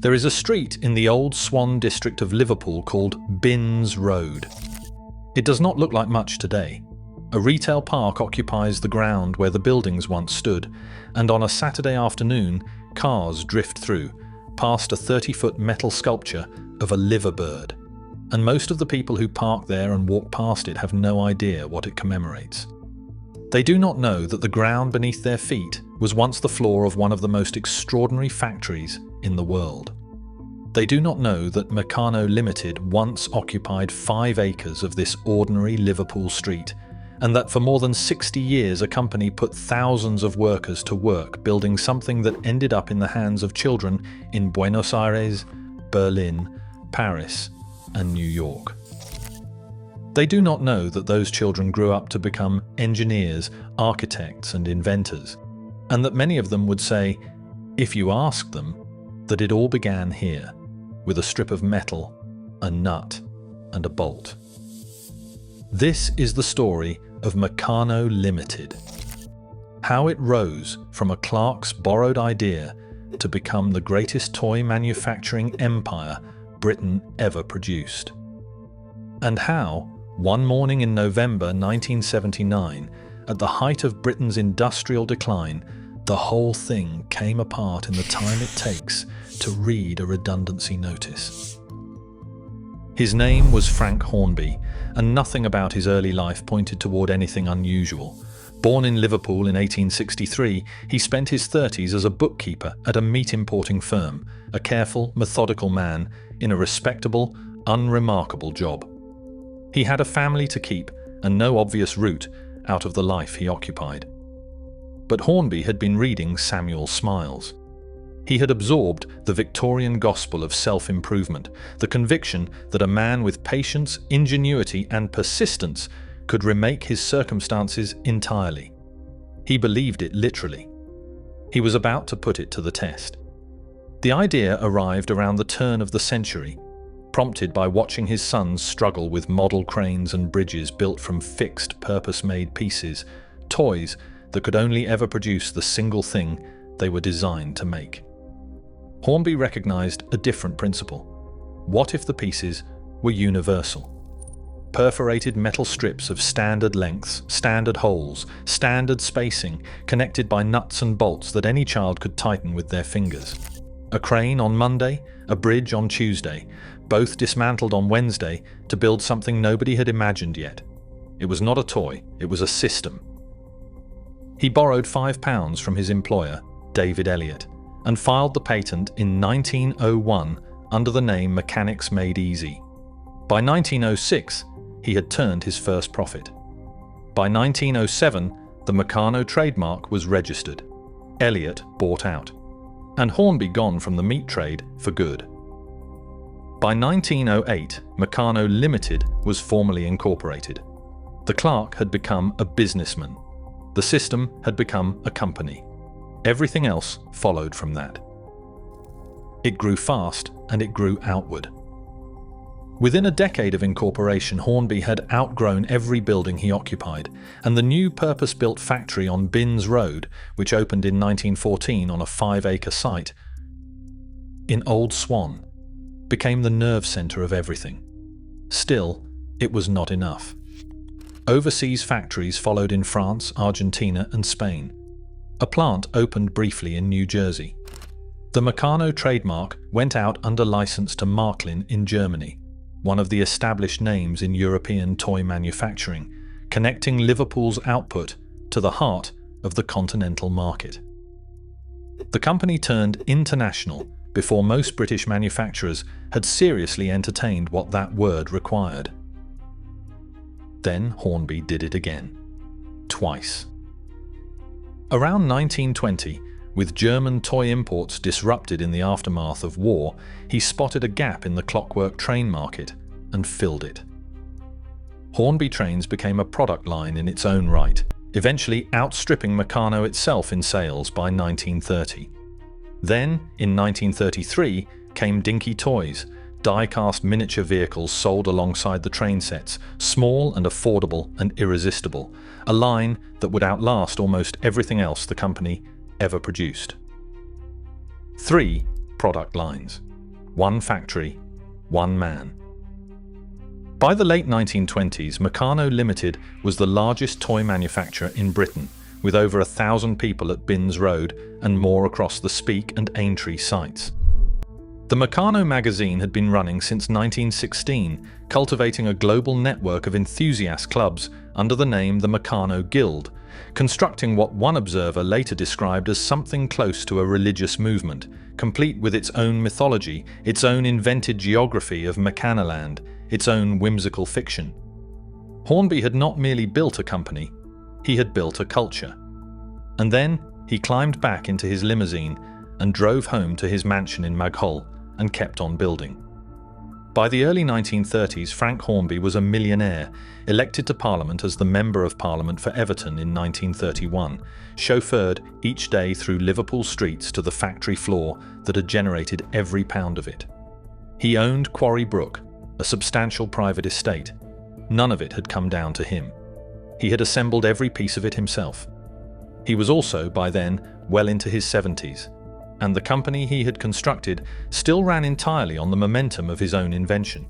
There is a street in the Old Swan district of Liverpool called Binns Road. It does not look like much today. A retail park occupies the ground where the buildings once stood, and on a Saturday afternoon, cars drift through, past a 30-foot metal sculpture of a liver bird, and most of the people who park there and walk past it have no idea what it commemorates. They do not know that the ground beneath their feet was once the floor of one of the most extraordinary factories in the world. They do not know that Meccano Limited once occupied 5 acres of this ordinary Liverpool street, and that for more than 60 years a company put thousands of workers to work building something that ended up in the hands of children in Buenos Aires, Berlin, Paris, and New York. They do not know that those children grew up to become engineers, architects, and inventors, and that many of them would say, if you ask them, that it all began here, with a strip of metal, a nut, and a bolt. This is the story of Meccano Limited. How it rose from a clerk's borrowed idea to become the greatest toy manufacturing empire Britain ever produced. And how, one morning in November 1979, at the height of Britain's industrial decline, the whole thing came apart in the time it takes to read a redundancy notice. His name was Frank Hornby, and nothing about his early life pointed toward anything unusual. Born in Liverpool in 1863, he spent his 30s as a bookkeeper at a meat importing firm, a careful, methodical man in a respectable, unremarkable job. He had a family to keep and no obvious route out of the life he occupied. But Hornby had been reading Samuel Smiles. He had absorbed the Victorian gospel of self-improvement, the conviction that a man with patience, ingenuity, and persistence could remake his circumstances entirely. He believed it literally. He was about to put it to the test. The idea arrived around the turn of the century, prompted by watching his sons struggle with model cranes and bridges built from fixed, purpose-made pieces, toys that could only ever produce the single thing they were designed to make. Hornby recognized a different principle. What if the pieces were universal? Perforated metal strips of standard lengths, standard holes, standard spacing, connected by nuts and bolts that any child could tighten with their fingers. A crane on Monday, a bridge on Tuesday, both dismantled on Wednesday to build something nobody had imagined yet. It was not a toy, it was a system. He borrowed £5 from his employer, David Elliott, and filed the patent in 1901 under the name Mechanics Made Easy. By 1906, he had turned his first profit. By 1907, the Meccano trademark was registered. Elliott bought out, and Hornby gone from the meat trade for good. By 1908, Meccano Limited was formally incorporated. The clerk had become a businessman. The system had become a company. Everything else followed from that. It grew fast and it grew outward. Within a decade of incorporation, Hornby had outgrown every building he occupied, and the new purpose-built factory on Binns Road, which opened in 1914 on a 5-acre site in Old Swan, became the nerve center of everything. Still, it was not enough. Overseas factories followed in France, Argentina, and Spain. A plant opened briefly in New Jersey. The Meccano trademark went out under license to Märklin in Germany, one of the established names in European toy manufacturing, connecting Liverpool's output to the heart of the continental market. The company turned international before most British manufacturers had seriously entertained what that word required. Then Hornby did it again. Twice. Around 1920, with German toy imports disrupted in the aftermath of war, he spotted a gap in the clockwork train market and filled it. Hornby Trains became a product line in its own right, eventually outstripping Meccano itself in sales by 1930. Then, in 1933, came Dinky Toys, die-cast miniature vehicles sold alongside the train sets, small and affordable and irresistible, a line that would outlast almost everything else the company ever produced. 3 product lines. One factory, one man. By the late 1920s, Meccano Limited was the largest toy manufacturer in Britain, with over 1,000 people at Binns Road and more across the Speke and Aintree sites. The Meccano magazine had been running since 1916, cultivating a global network of enthusiast clubs under the name the Meccano Guild, constructing what one observer later described as something close to a religious movement, complete with its own mythology, its own invented geography of Meccanoland, its own whimsical fiction. Hornby had not merely built a company, he had built a culture. And then he climbed back into his limousine and drove home to his mansion in Maghull and kept on building. By the early 1930s, Frank Hornby was a millionaire, elected to Parliament as the Member of Parliament for Everton in 1931, chauffeured each day through Liverpool streets to the factory floor that had generated every pound of it. He owned Quarry Brook, a substantial private estate. None of it had come down to him. He had assembled every piece of it himself. He was also, by then, well into his 70s, and the company he had constructed still ran entirely on the momentum of his own invention.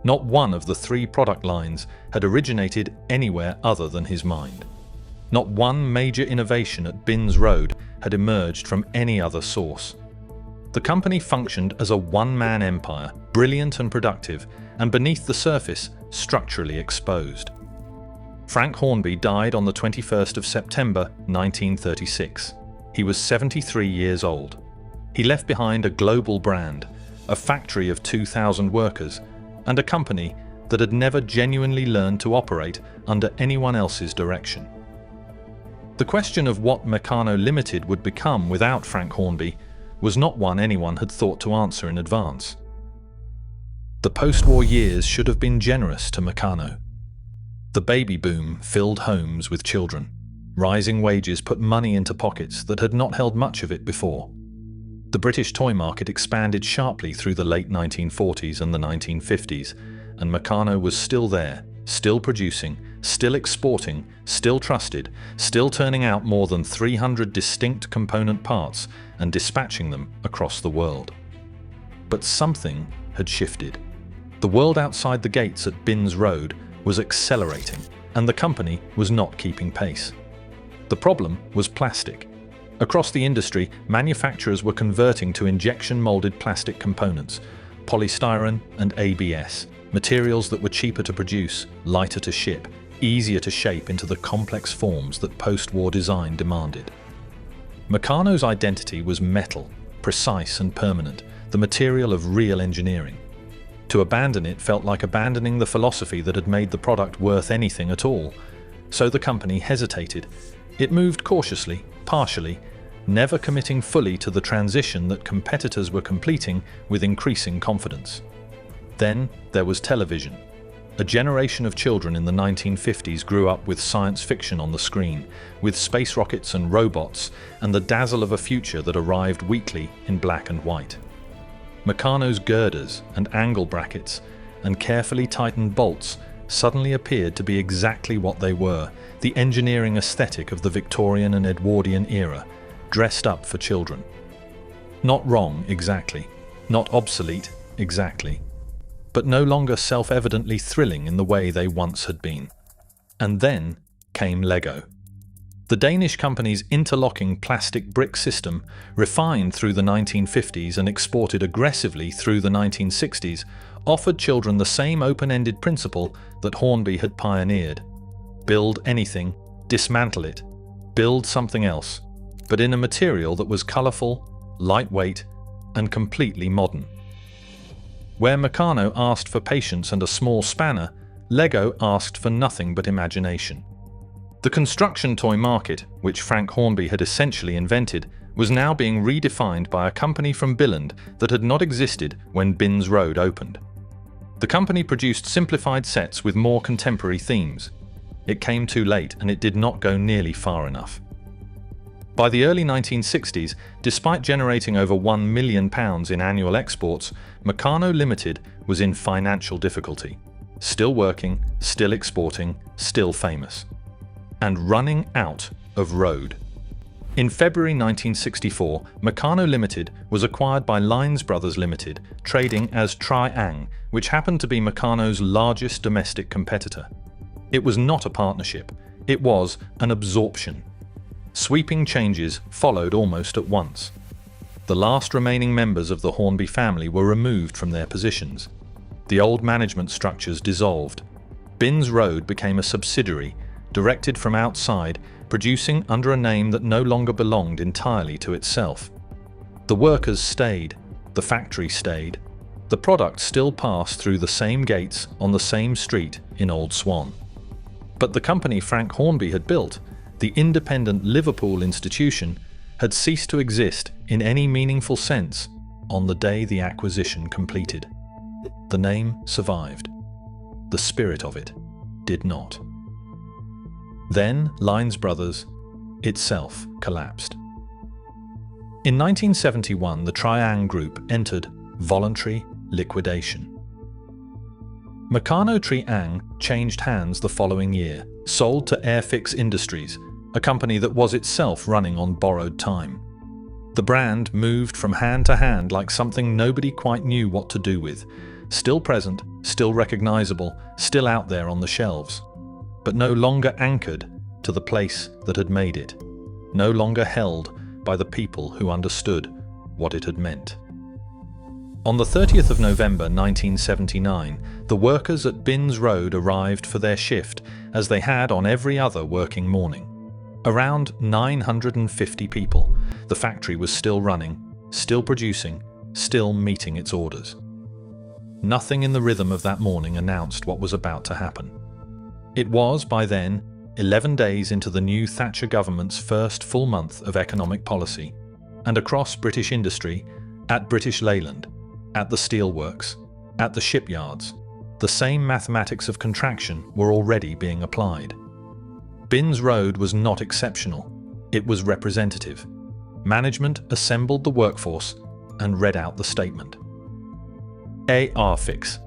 Not one of the 3 product lines had originated anywhere other than his mind. Not one major innovation at Binns Road had emerged from any other source. The company functioned as a one-man empire, brilliant and productive, and beneath the surface, structurally exposed. Frank Hornby died on the 21st of September 1936. He was 73 years old. He left behind a global brand, a factory of 2,000 workers, and a company that had never genuinely learned to operate under anyone else's direction. The question of what Meccano Limited would become without Frank Hornby was not one anyone had thought to answer in advance. The post-war years should have been generous to Meccano. The baby boom filled homes with children. Rising wages put money into pockets that had not held much of it before. The British toy market expanded sharply through the late 1940s and the 1950s, and Meccano was still there, still producing, still exporting, still trusted, still turning out more than 300 distinct component parts and dispatching them across the world. But something had shifted. The world outside the gates at Binns Road was accelerating, and the company was not keeping pace. The problem was plastic. Across the industry, manufacturers were converting to injection-molded plastic components, polystyrene and ABS, materials that were cheaper to produce, lighter to ship, easier to shape into the complex forms that post-war design demanded. Meccano's identity was metal, precise and permanent, the material of real engineering. To abandon it felt like abandoning the philosophy that had made the product worth anything at all. So the company hesitated. It moved cautiously, partially, never committing fully to the transition that competitors were completing with increasing confidence. Then there was television. A generation of children in the 1950s grew up with science fiction on the screen, with space rockets and robots, and the dazzle of a future that arrived weekly in black and white. Meccano's girders and angle brackets and carefully tightened bolts suddenly appeared to be exactly what they were, the engineering aesthetic of the Victorian and Edwardian era, dressed up for children. Not wrong, exactly. Not obsolete, exactly. But no longer self-evidently thrilling in the way they once had been. And then came Lego. The Danish company's interlocking plastic brick system, refined through the 1950s and exported aggressively through the 1960s, offered children the same open-ended principle that Hornby had pioneered. Build anything, dismantle it, build something else, but in a material that was colourful, lightweight, and completely modern. Where Meccano asked for patience and a small spanner, Lego asked for nothing but imagination. The construction toy market, which Frank Hornby had essentially invented, was now being redefined by a company from Billund that had not existed when Binns Road opened. The company produced simplified sets with more contemporary themes. It came too late, and it did not go nearly far enough. By the early 1960s, despite generating over £1 million in annual exports, Meccano Limited was in financial difficulty. Still working, still exporting, still famous. And running out of road. In February 1964, Meccano Limited was acquired by Lines Brothers Limited, trading as Tri-Ang, which happened to be Meccano's largest domestic competitor. It was not a partnership, it was an absorption. Sweeping changes followed almost at once. The last remaining members of the Hornby family were removed from their positions. The old management structures dissolved. Binns Road became a subsidiary, directed from outside, producing under a name that no longer belonged entirely to itself. The workers stayed, the factory stayed. The product still passed through the same gates on the same street in Old Swan. But the company Frank Hornby had built, the independent Liverpool institution, had ceased to exist in any meaningful sense on the day the acquisition completed. The name survived. The spirit of it did not. Then Lines Brothers itself collapsed. In 1971, the Tri-Ang Group entered voluntary liquidation. Meccano Tri-Ang changed hands the following year, sold to Airfix Industries, a company that was itself running on borrowed time. The brand moved from hand to hand like something nobody quite knew what to do with, still present, still recognizable, still out there on the shelves, but no longer anchored to the place that had made it, no longer held by the people who understood what it had meant. On the 30th of November 1979, the workers at Binns Road arrived for their shift, as they had on every other working morning. Around 950 people. The factory was still running, still producing, still meeting its orders. Nothing in the rhythm of that morning announced what was about to happen. It was, by then, 11 days into the new Thatcher government's first full month of economic policy, and across British industry, at British Leyland, at the steelworks, at the shipyards, the same mathematics of contraction were already being applied. Binns Road was not exceptional, it was representative. Management assembled the workforce and read out the statement. Airfix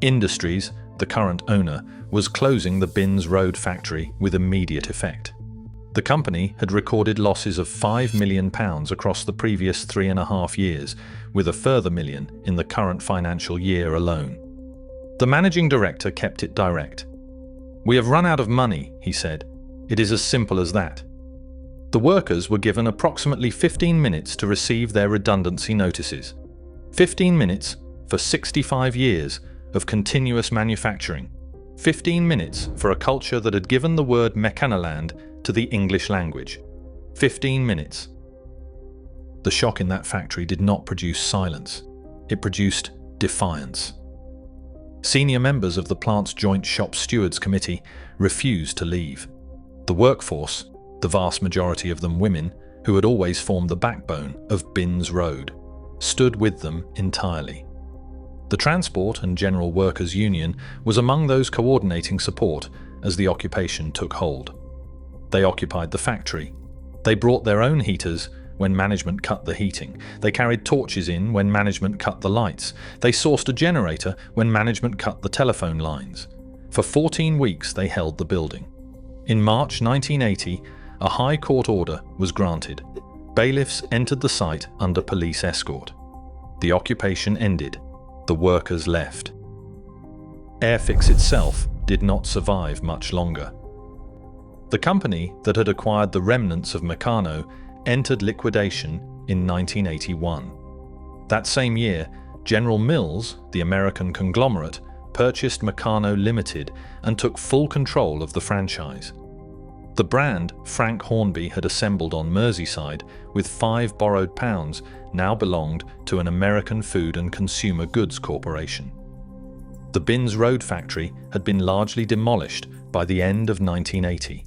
Industries, the current owner, was closing the Binns Road factory with immediate effect. The company had recorded losses of £5 million across the previous 3.5 years, with a further million in the current financial year alone. The managing director kept it direct. "We have run out of money," he said. "It is as simple as that." The workers were given approximately 15 minutes to receive their redundancy notices. 15 minutes for 65 years of continuous manufacturing. 15 minutes for a culture that had given the word Meccanoland to the English language. 15 minutes. The shock in that factory did not produce silence. It produced defiance. Senior members of the plant's Joint Shop Stewards Committee refused to leave. The workforce, the vast majority of them women, who had always formed the backbone of Binns Road, stood with them entirely. The Transport and General Workers Union was among those coordinating support as the occupation took hold. They occupied the factory. They brought their own heaters when management cut the heating. They carried torches in when management cut the lights. They sourced a generator when management cut the telephone lines. For 14 weeks they held the building. In March 1980, a High Court order was granted. Bailiffs entered the site under police escort. The occupation ended. The workers left. Airfix itself did not survive much longer. The company that had acquired the remnants of Meccano entered liquidation in 1981. That same year, General Mills, the American conglomerate, purchased Meccano Limited and took full control of the franchise. The brand Frank Hornby had assembled on Merseyside with £5 borrowed now belonged to an American food and consumer goods corporation. The Binns Road factory had been largely demolished by the end of 1980.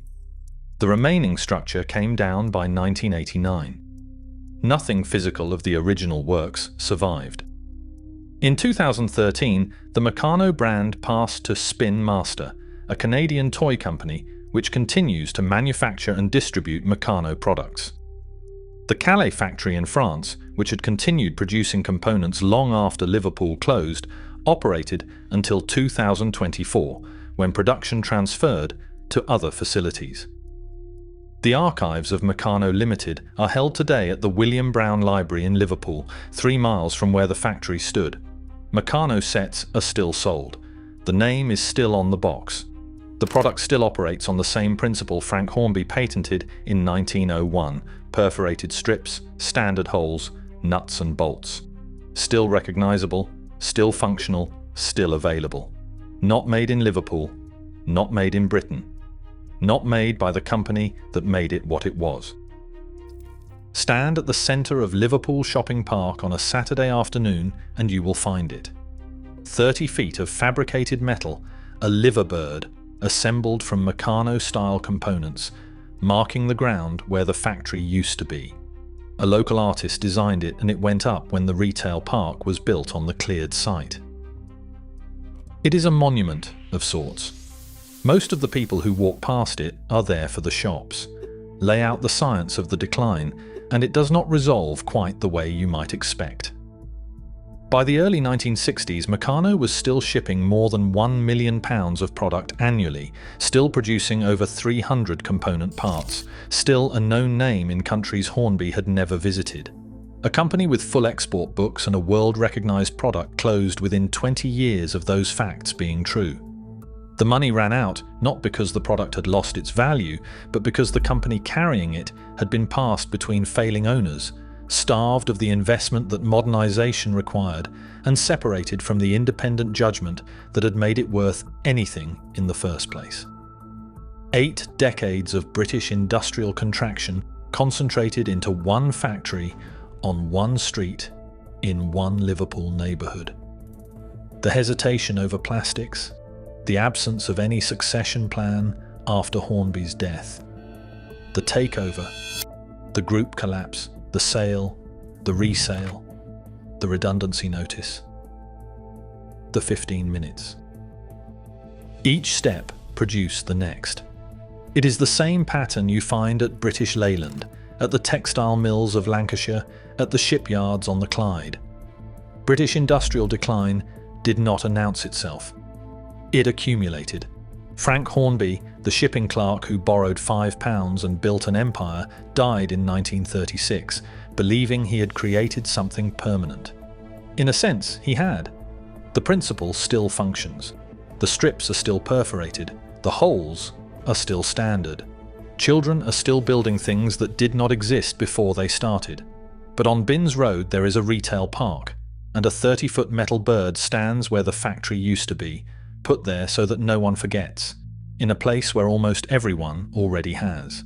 The remaining structure came down by 1989. Nothing physical of the original works survived. In 2013, the Meccano brand passed to Spin Master, a Canadian toy company which continues to manufacture and distribute Meccano products. The Calais factory in France, which had continued producing components long after Liverpool closed, operated until 2024, when production transferred to other facilities. The archives of Meccano Limited are held today at the William Brown Library in Liverpool, 3 miles from where the factory stood. Meccano sets are still sold. The name is still on the box. The product still operates on the same principle Frank Hornby patented in 1901: perforated strips, standard holes, nuts and bolts. Still recognizable, still functional, still available. Not made in Liverpool, not made in Britain. Not made by the company that made it what it was. Stand at the centre of Liverpool Shopping Park on a Saturday afternoon and you will find it. 30 feet of fabricated metal, a liver bird, assembled from Meccano-style components, marking the ground where the factory used to be. A local artist designed it and it went up when the retail park was built on the cleared site. It is a monument of sorts. Most of the people who walk past it are there for the shops, lay out the science of the decline, and it does not resolve quite the way you might expect. By the early 1960s, Meccano was still shipping more than £1 million of product annually, still producing over 300 component parts, still a known name in countries Hornby had never visited. A company with full export books and a world-recognized product closed within 20 years of those facts being true. The money ran out, not because the product had lost its value, but because the company carrying it had been passed between failing owners, starved of the investment that modernization required, and separated from the independent judgment that had made it worth anything in the first place. 8 decades of British industrial contraction concentrated into one factory on one street in one Liverpool neighbourhood. The hesitation over plastics, the absence of any succession plan after Hornby's death, the takeover, the group collapse, the sale, the resale, the redundancy notice, the 15 minutes. Each step produced the next. It is the same pattern you find at British Leyland, at the textile mills of Lancashire, at the shipyards on the Clyde. British industrial decline did not announce itself. It accumulated. Frank Hornby, the shipping clerk who borrowed £5 and built an empire, died in 1936, believing he had created something permanent. In a sense, he had. The principle still functions. The strips are still perforated. The holes are still standard. Children are still building things that did not exist before they started. But on Binns Road there is a retail park, and a 30-foot metal bird stands where the factory used to be, put there so that no one forgets, in a place where almost everyone already has.